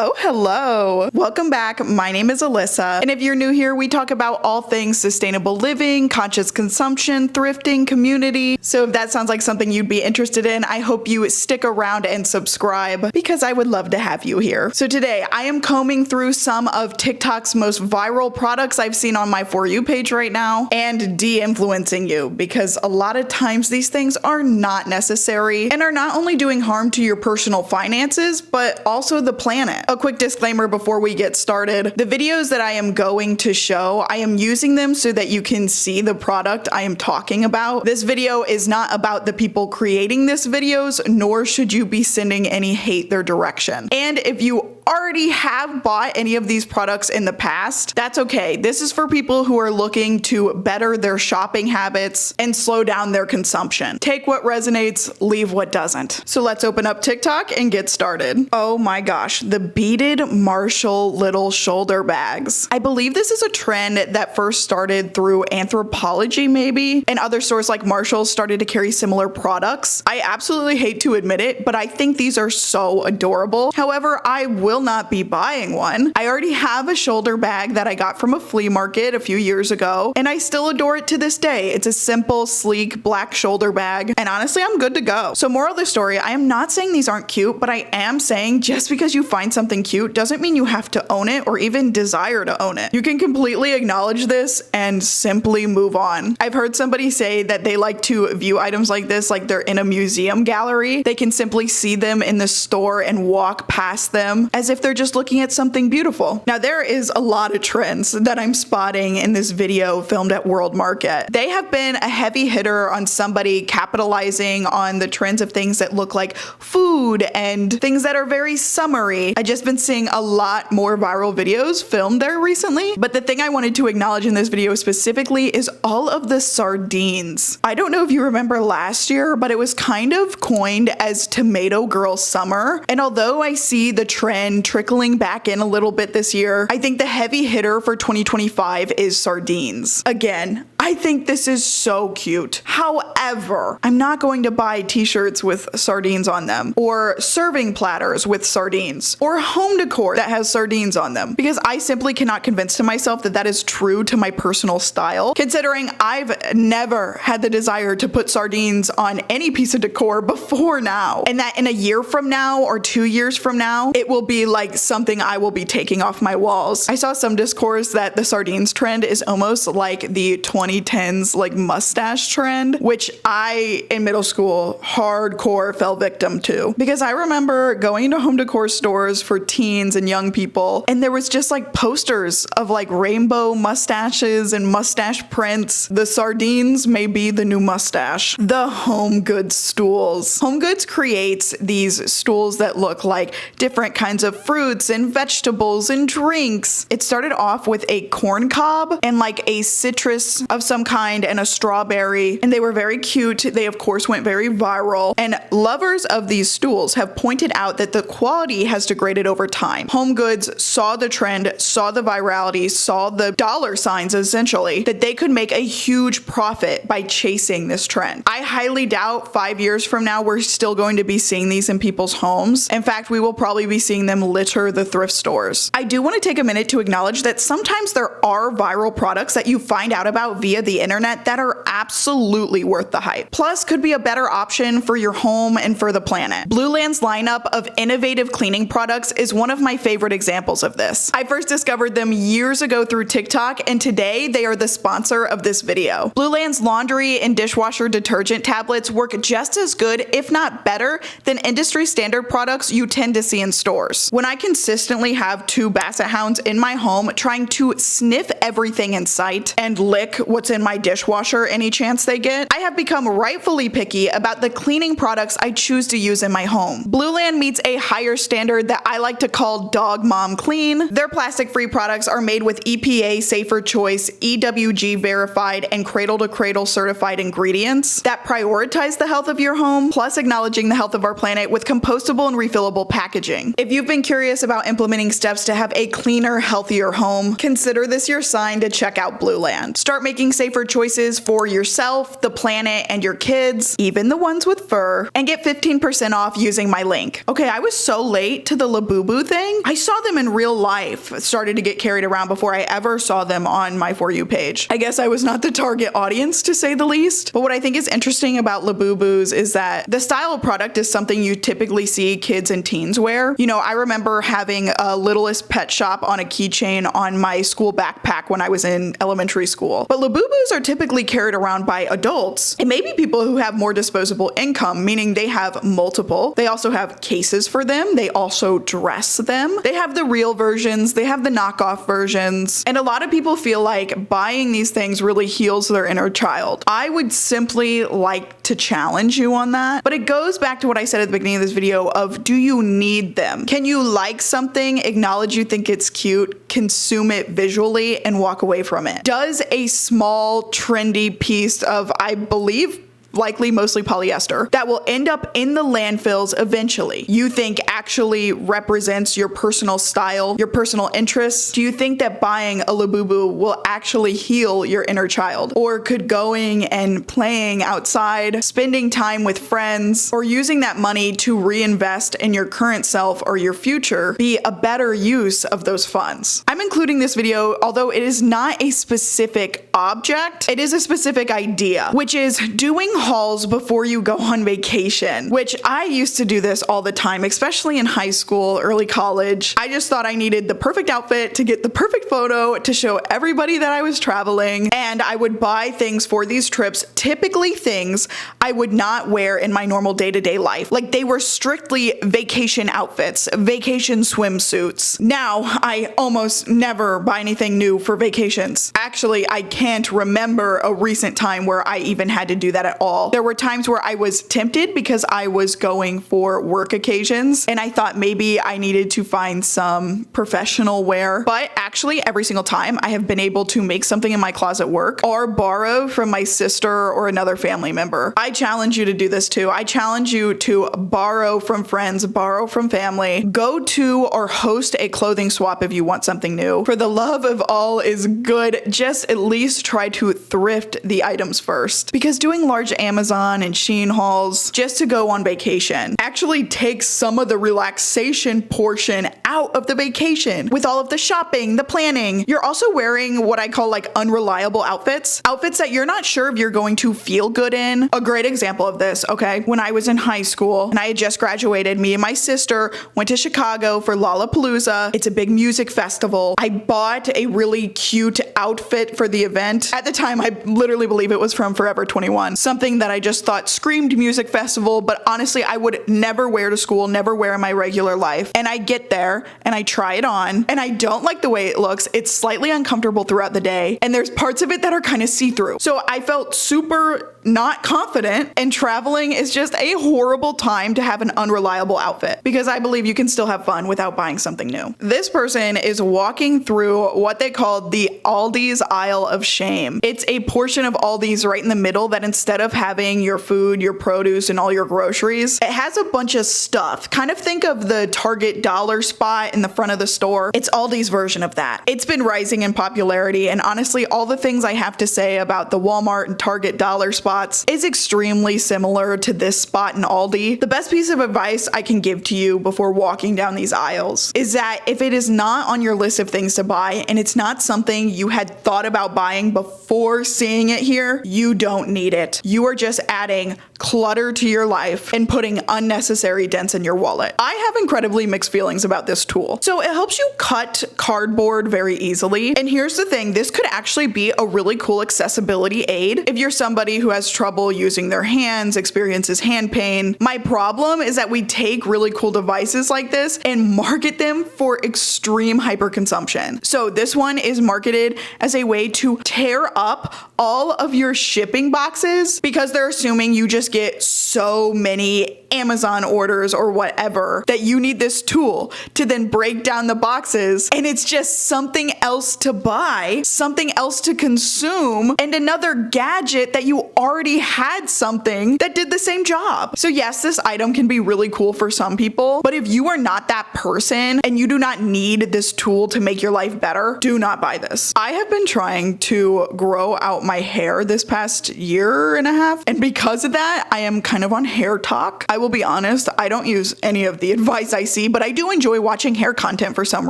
Oh, hello. Welcome back. My name is Alyssa. And if you're new here, we talk about all things sustainable living, conscious consumption, thrifting, community. So if that sounds like something you'd be interested in, I hope you stick around and subscribe because I would love to have you here. So today I am combing through some of TikTok's most viral products I've seen on my For You page right now and de-influencing you because a lot of times these things are not necessary and are not only doing harm to your personal finances, but also the planet. A quick disclaimer before we get started. The videos that I am going to show, I am using them so that you can see the product I am talking about. This video is not about the people creating this videos, nor should you be sending any hate their direction. And if you already have bought any of these products in the past, that's okay. This is for people who are looking to better their shopping habits and slow down their consumption. Take what resonates, leave what doesn't. So let's open up TikTok and get started. Oh my gosh, the beaded Marshall little shoulder bags. I believe this is a trend that first started through Anthropology maybe, and other stores like Marshall started to carry similar products. I absolutely hate to admit it, but I think these are so adorable. However, I will not be buying one. I already have a shoulder bag that I got from a flea market a few years ago, and I still adore it to this day. It's a simple, sleek, black shoulder bag, and honestly, I'm good to go. So moral of the story, I am not saying these aren't cute, but I am saying just because you find something cute doesn't mean you have to own it or even desire to own it. You can completely acknowledge this and simply move on. I've heard somebody say that they like to view items like this like they're in a museum gallery. They can simply see them in the store and walk past them as if they're just looking at something beautiful. Now, there is a lot of trends that I'm spotting in this video filmed at World Market. They have been a heavy hitter on somebody capitalizing on the trends of things that look like food and things that are very summery. I've just been seeing a lot more viral videos filmed there recently, but the thing I wanted to acknowledge in this video specifically is all of the sardines. I don't know if you remember last year, but it was kind of coined as Tomato Girl Summer, and although I see the trend trickling back in a little bit this year, I think the heavy hitter for 2025 is sardines. Again, I think this is so cute. However, I'm not going to buy t-shirts with sardines on them, or serving platters with sardines, or home decor that has sardines on them, because I simply cannot convince to myself that that is true to my personal style, considering I've never had the desire to put sardines on any piece of decor before now, and that in a year from now or 2 years from now, it will be like something I will be taking off my walls. I saw some discourse that the sardines trend is almost like the 2010s like mustache trend, which I in middle school hardcore fell victim to, because I remember going to home decor stores for teens and young people, and there was just like posters of like rainbow mustaches and mustache prints. The sardines may be the new mustache. The Home Goods stools. Home Goods creates these stools that look like different kinds of fruits and vegetables and drinks. It started off with a corn cob and like a citrus of some kind and a strawberry, and they were very cute. They of course went very viral, and lovers of these stools have pointed out that the quality has degraded over time. Home Goods saw the trend, saw the virality, saw the dollar signs essentially, that they could make a huge profit by chasing this trend. I highly doubt 5 years from now we're still going to be seeing these in people's homes. In fact, we will probably be seeing them litter the thrift stores. I do want to take a minute to acknowledge that sometimes there are viral products that you find out about via the internet that are absolutely worth the hype. Plus, could be a better option for your home and for the planet. Blueland's lineup of innovative cleaning products is one of my favorite examples of this. I first discovered them years ago through TikTok, and today they are the sponsor of this video. Blueland's laundry and dishwasher detergent tablets work just as good, if not better, than industry standard products you tend to see in stores. When I consistently have 2 basset hounds in my home trying to sniff everything in sight and lick what's in my dishwasher any chance they get, I have become rightfully picky about the cleaning products I choose to use in my home. Blueland meets a higher standard that I like to call Dog Mom Clean. Their plastic-free products are made with EPA Safer Choice, EWG verified, and cradle-to-cradle certified ingredients that prioritize the health of your home, plus acknowledging the health of our planet with compostable and refillable packaging. If you've been curious about implementing steps to have a cleaner, healthier home, consider this your sign to check out Blueland. Start making safer choices for yourself, the planet, and your kids, even the ones with fur, and get 15% off using my link. Okay, I was so late to the Laboos thing. I saw them in real life, started to get carried around before I ever saw them on my For You page. I guess I was not the target audience, to say the least. But what I think is interesting about Laboos is that the style of product is something you typically see kids and teens wear. You know, I remember having a Littlest Pet Shop on a keychain on my school backpack when I was in elementary school. But Laboos are typically carried around by adults, and maybe people who have more disposable income, meaning they have multiple. They also have cases for them. They also dress them. They have the real versions. They have the knockoff versions. And a lot of people feel like buying these things really heals their inner child. I would simply like to challenge you on that. But it goes back to what I said at the beginning of this video of, do you need them? Can you like something, acknowledge you think it's cute, consume it visually, and walk away from it? Does a small, trendy piece of, I believe, likely mostly polyester, that will end up in the landfills eventually, you think actually represents your personal style, your personal interests? Do you think that buying a Labubu will actually heal your inner child? Or could going and playing outside, spending time with friends, or using that money to reinvest in your current self or your future be a better use of those funds? I'm including this video, although it is not a specific object, it is a specific idea, which is doing hauls before you go on vacation, which I used to do this all the time, especially in high school, early college. I just thought I needed the perfect outfit to get the perfect photo to show everybody that I was traveling, and I would buy things for these trips, typically things I would not wear in my normal day-to-day life. Like, they were strictly vacation outfits, vacation swimsuits. Now, I almost never buy anything new for vacations. Actually, I can't remember a recent time where I even had to do that at all. There were times where I was tempted because I was going for work occasions and I thought maybe I needed to find some professional wear. But actually, every single time I have been able to make something in my closet work or borrow from my sister or another family member. I challenge you to do this too. I challenge you to borrow from friends, borrow from family, go to or host a clothing swap if you want something new. For the love of all is good, just at least try to thrift the items first, because doing large Amazon and Shein hauls just to go on vacation actually takes some of the relaxation portion out of the vacation. With all of the shopping, the planning, you're also wearing what I call like unreliable outfits that you're not sure if you're going to feel good in. A great example of this, okay, when I was in high school and I had just graduated, me and my sister went to Chicago for Lollapalooza. It's a big music festival. I bought a really cute outfit for the event. At the time, I literally believe it was from Forever 21. Something that I just thought screamed music festival, but honestly, I would never wear to school, never wear in my regular life. And I get there and I try it on and I don't like the way it looks. It's slightly uncomfortable throughout the day. And there's parts of it that are kind of see-through. So I felt super not confident, and traveling is just a horrible time to have an unreliable outfit, because I believe you can still have fun without buying something new. This person is walking through what they call the Aldis aisle of shame. It's a portion of Aldis right in the middle that instead of having your food, your produce, and all your groceries, it has a bunch of stuff. Kind of think of the Target dollar spot in the front of the store. It's Aldi's version of that. It's been rising in popularity, and honestly, all the things I have to say about the Walmart and Target dollar spots is extremely similar to this spot in Aldi. The best piece of advice I can give to you before walking down these aisles is that if it is not on your list of things to buy and it's not something you had thought about buying before seeing it here, you don't need it. You are just adding clutter to your life and putting unnecessary dents in your wallet. I have incredibly mixed feelings about this tool. So it helps you cut cardboard very easily. And here's the thing, this could actually be a really cool accessibility aid if you're somebody who has trouble using their hands, experiences hand pain. My problem is that we take really cool devices like this and market them for extreme hyperconsumption. So this one is marketed as a way to tear up all of your shipping boxes because they're assuming you just get so many Amazon orders or whatever that you need this tool to then break down the boxes, and it's just something else to buy, something else to consume, and another gadget that you already already had something that did the same job. So yes, this item can be really cool for some people, but if you are not that person and you do not need this tool to make your life better, do not buy this. I have been trying to grow out my hair this past year and a half, and because of that, I am kind of on hair talk. I will be honest, I don't use any of the advice I see, but I do enjoy watching hair content for some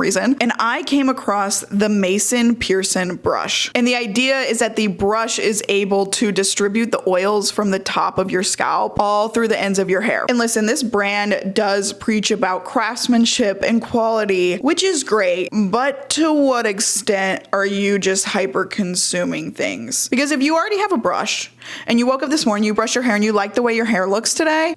reason, and I came across the Mason Pearson brush. And the idea is that the brush is able to distribute the oils from the top of your scalp all through the ends of your hair. And listen, this brand does preach about craftsmanship and quality, which is great, but to what extent are you just hyper consuming things? Because if you already have a brush and you woke up this morning, you brush your hair and you like the way your hair looks today,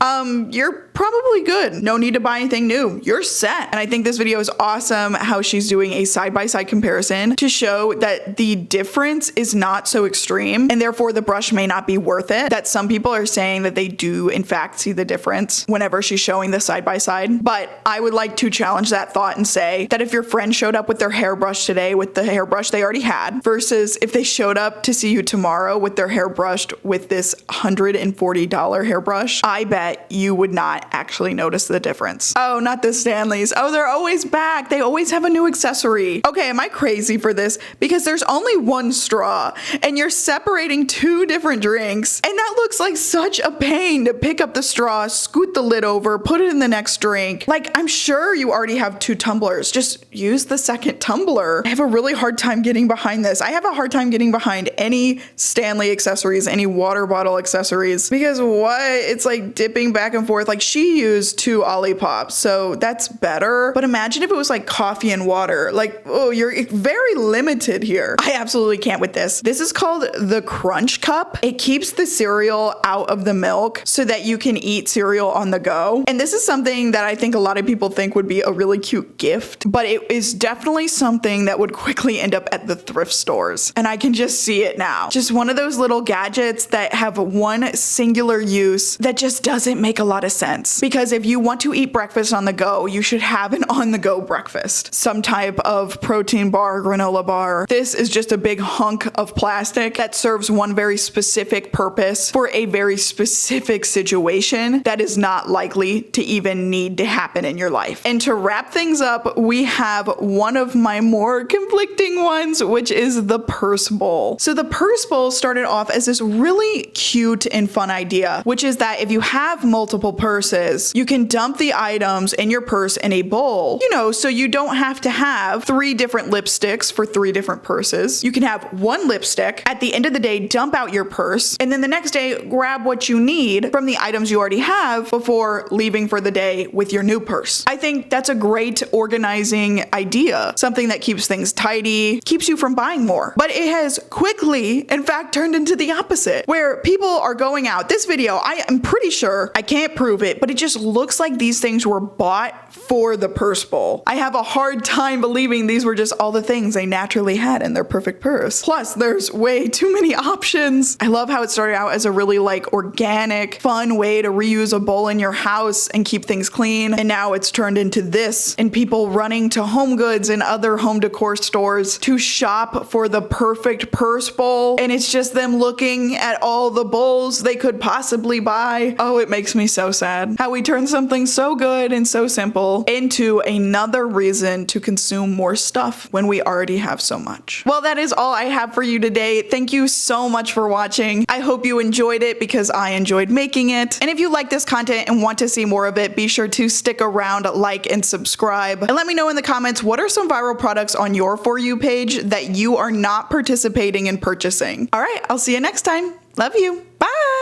you're probably good. No need to buy anything new. You're set. And I think this video is awesome how she's doing a side-by-side comparison to show that the difference is not so extreme and therefore the brush may not be worth it. That some people are saying that they do in fact see the difference whenever she's showing the side-by-side. But I would like to challenge that thought and say that if your friend showed up with their hairbrush today with the hairbrush they already had versus if they showed up to see you tomorrow with their hair brushed with this $140 hairbrush, I bet you would not actually notice the difference. Oh, not the Stanleys. Oh, they're always back. They always have a new accessory. Okay, am I crazy for this? Because there's only one straw and you're separating two different drinks, and that looks like such a pain to pick up the straw, scoot the lid over, put it in the next drink. Like, I'm sure you already have two tumblers. Just use the second tumbler. I have a really hard time getting behind this. I have a hard time getting behind any Stanley accessories, any water bottle accessories, because what? It's like dipping back and forth. Like, she used two Olipop, so that's better. But imagine if it was like coffee and water. Like, oh, you're very limited here. I absolutely can't with this. This is called the Crunch Cup. It keeps the cereal out of the milk so that you can eat cereal on the go. And this is something that I think a lot of people think would be a really cute gift, but it is definitely something that would quickly end up at the thrift stores. And I can just see it now. Just one of those little gadgets that have one singular use that just doesn't make a lot of sense. Because if you want to eat breakfast on the go, you should have an on-the-go breakfast. Some type of protein bar, granola bar. This is just a big hunk of plastic that serves one very specific purpose for a very specific situation that is not likely to even need to happen in your life. And to wrap things up, we have one of my more conflicting ones, which is the purse bowl. So the purse bowl started off as this really cute and fun idea, which is that if you have multiple purses, you can dump the items in your purse in a bowl, you know, so you don't have to have 3 different lipsticks for 3 different purses. You can have one lipstick. At the end of the day, dump out your purse, and then the next day, grab what you need from the items you already have before leaving for the day with your new purse. I think that's a great organizing idea, something that keeps things tidy, keeps you from buying more. But it has quickly, in fact, turned into the opposite, where people are going out. This video, I am pretty sure, I can't prove it, but it just looks like these things were bought for the purse bowl. I have a hard time believing these were just all the things they naturally had in their perfect purse. Plus, there's way too many options. I love how it started out as a really like organic, fun way to reuse a bowl in your house and keep things clean. And now it's turned into this, and people running to Home Goods and other home decor stores to shop for the perfect purse bowl. And it's just them looking at all the bowls they could possibly buy. Oh, it makes me so sad how we turn something so good and so simple into another reason to consume more stuff when we already have so much. Well, that is all I have for you today. Thank you so much for watching. I hope you enjoyed it because I enjoyed making it. And if you like this content and want to see more of it, be sure to stick around, like, and subscribe. And let me know in the comments, what are some viral products on your For You page that you are not participating in purchasing? All right, I'll see you next time. Love you. Bye.